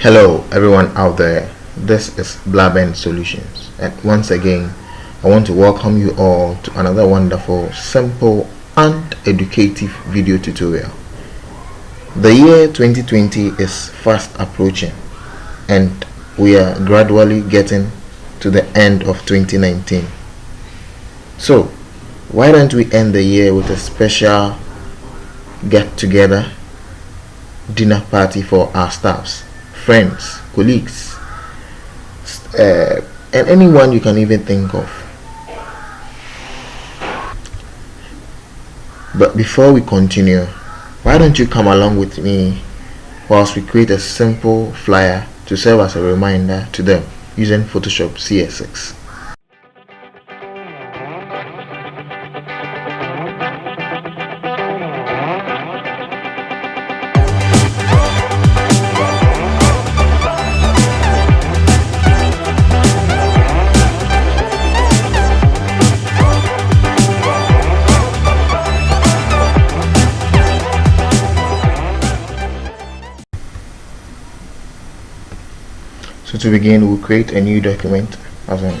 Hello everyone out there, this is BlabenSolutions, and once again I want to welcome you all to another wonderful, simple and educative video tutorial. The year 2020 is fast approaching and we are gradually getting to the end of 2019. So why don't we end the year with a special get together dinner party for our staffs, friends, colleagues, and anyone you can even think of. But before we continue, why don't you come along with me whilst we create a simple flyer to serve as a reminder to them using Photoshop CS6. So to begin, we'll create a new document as in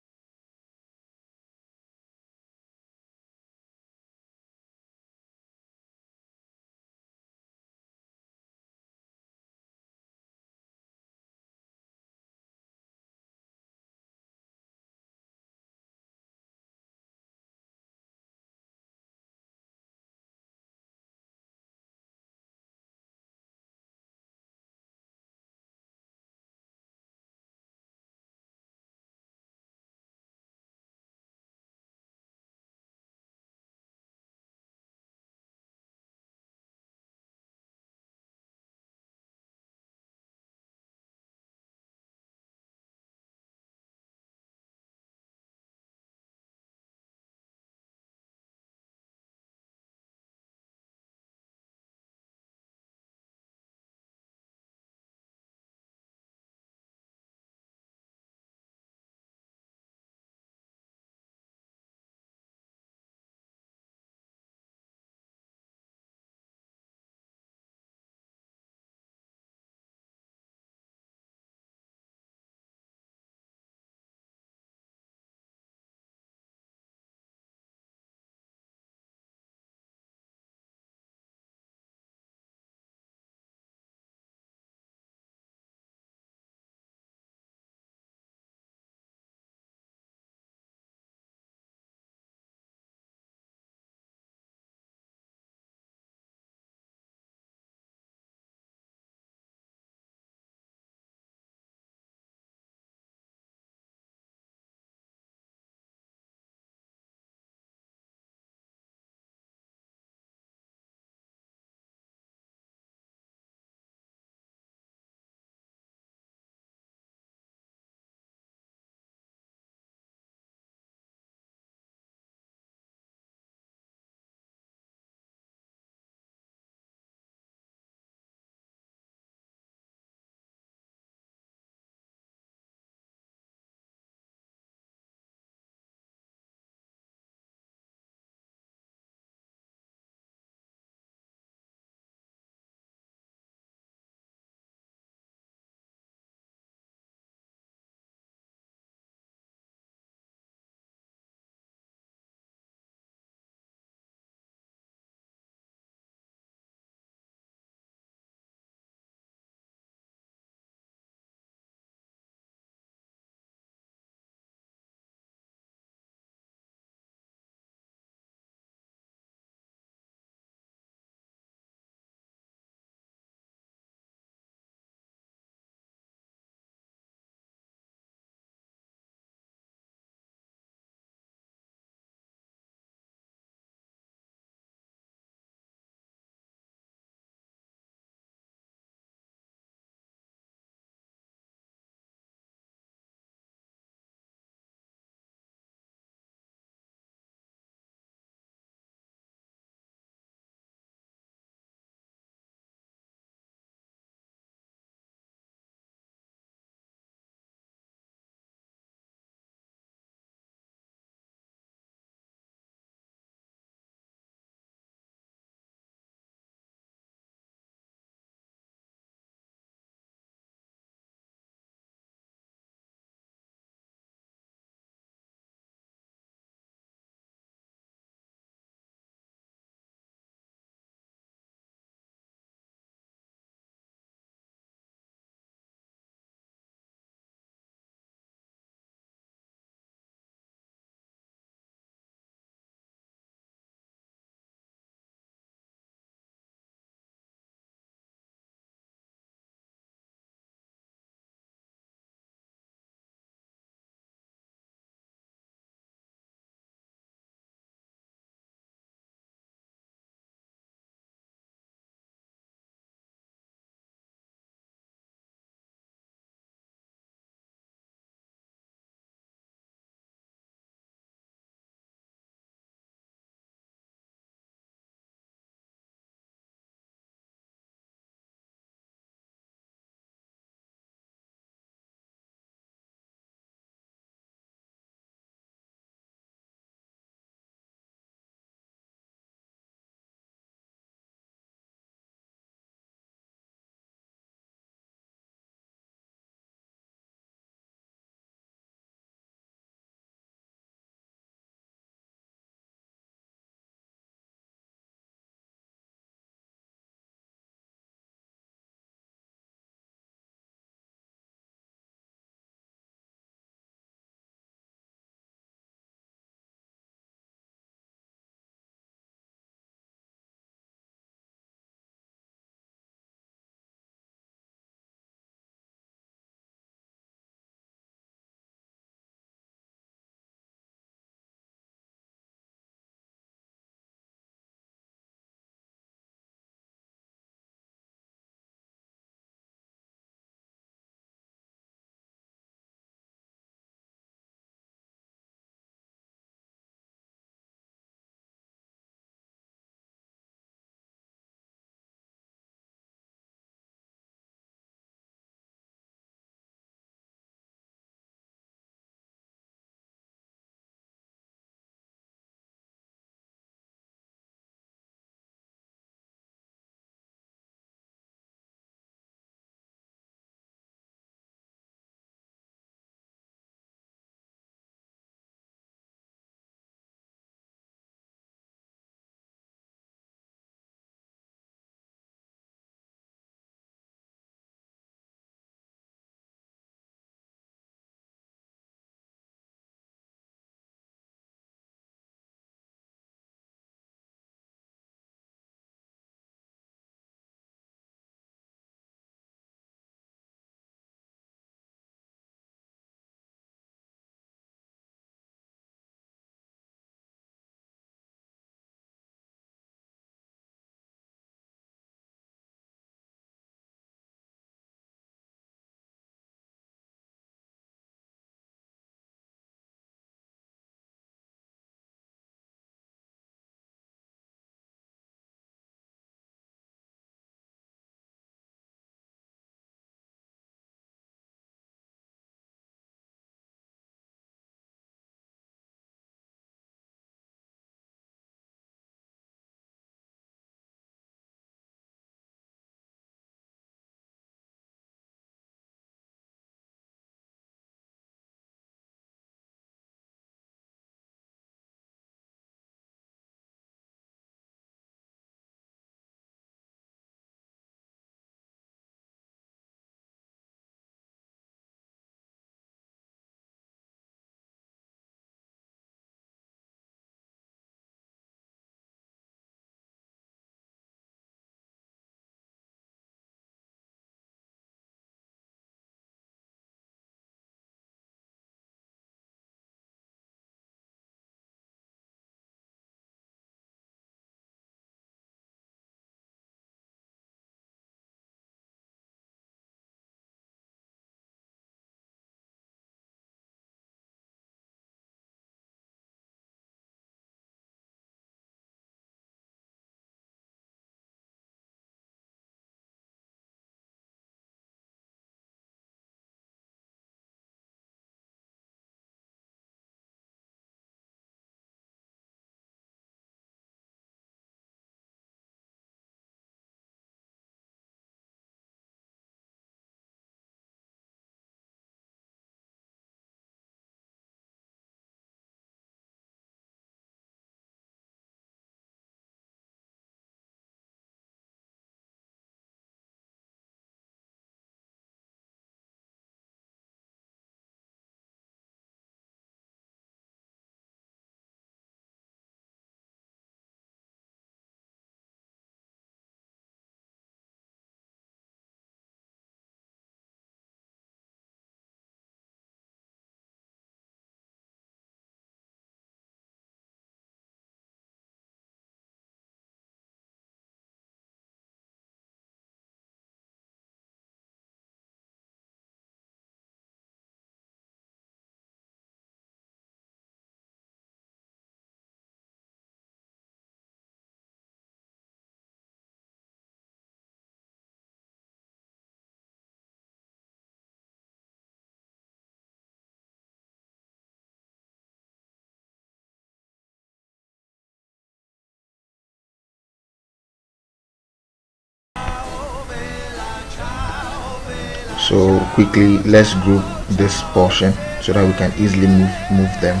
So quickly, let's group this portion so that we can easily move them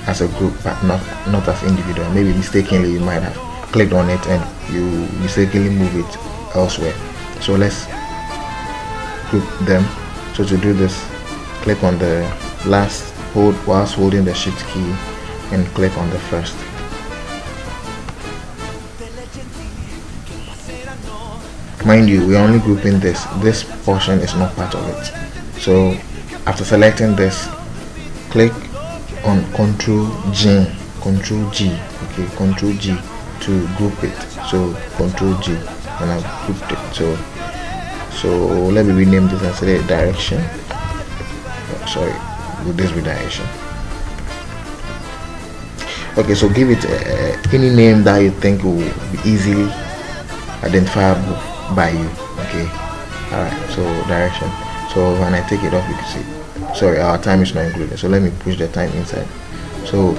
as a group, but not as individual. Maybe mistakenly you might have clicked on it and you mistakenly move it elsewhere. So let's group them. So to do this, click on the last, hold whilst holding the shift key, and click on the first. Mind you, we're only grouping this portion is not part of it. So after selecting this, click on Control G, okay, Control G to group it. So Control G, and I've grouped it. So let me rename this and say direction. Oh, sorry, with this redirection. Okay, so give it any name that you think will be easily identifiable by you. Okay, all right. So direction. So when I take it off, you can see. Sorry, our time is not included. So let me push the time inside. So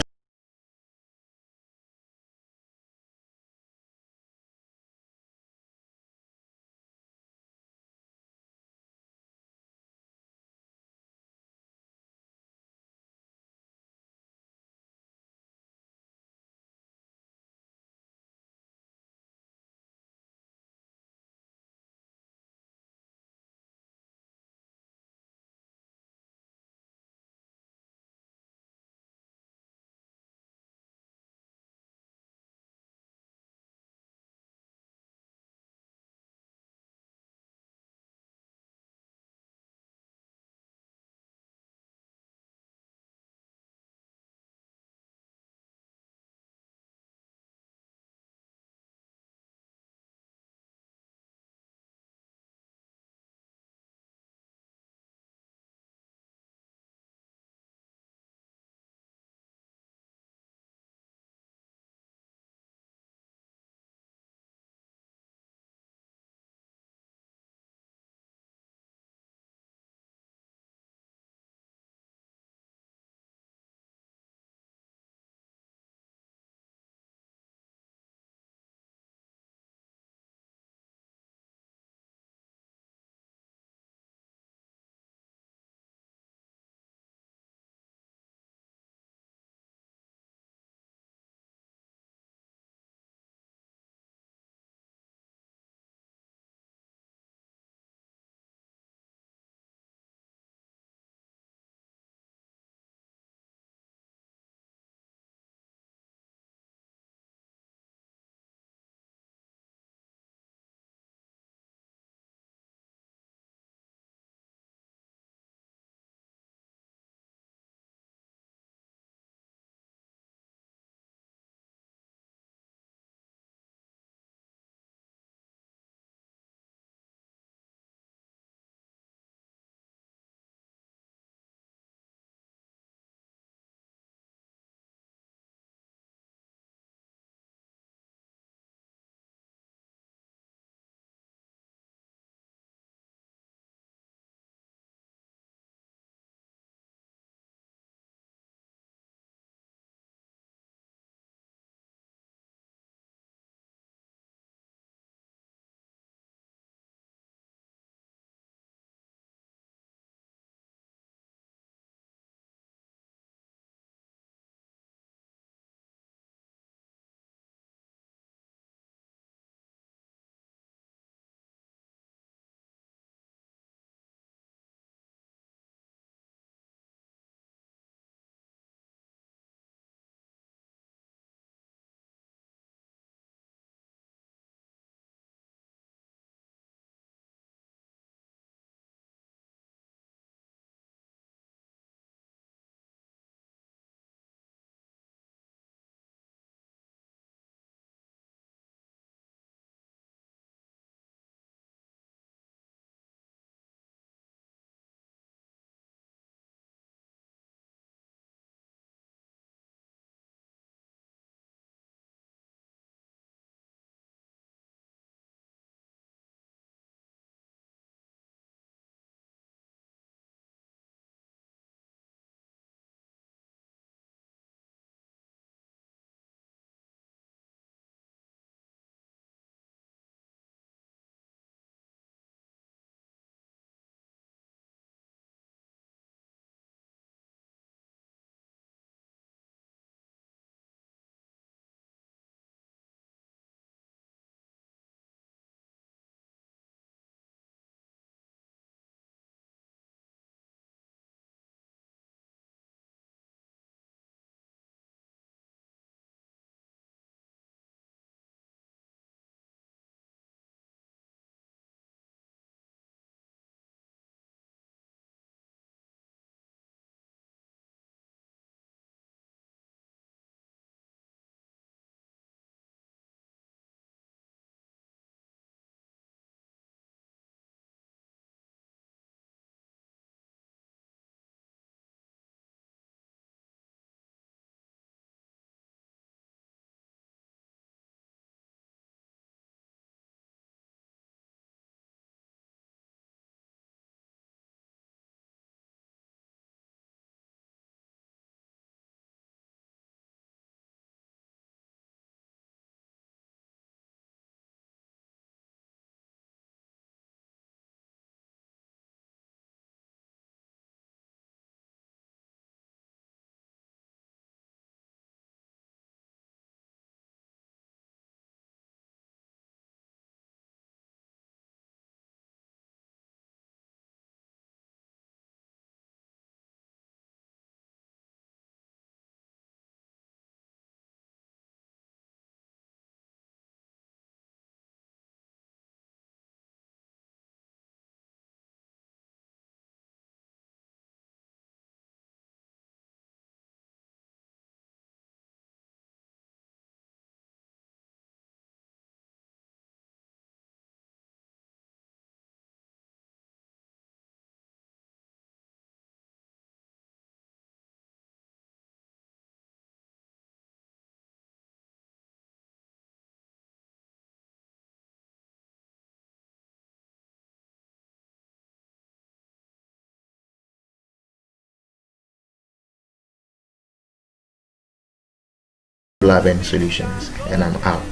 BlabenSolutions, and I'm out.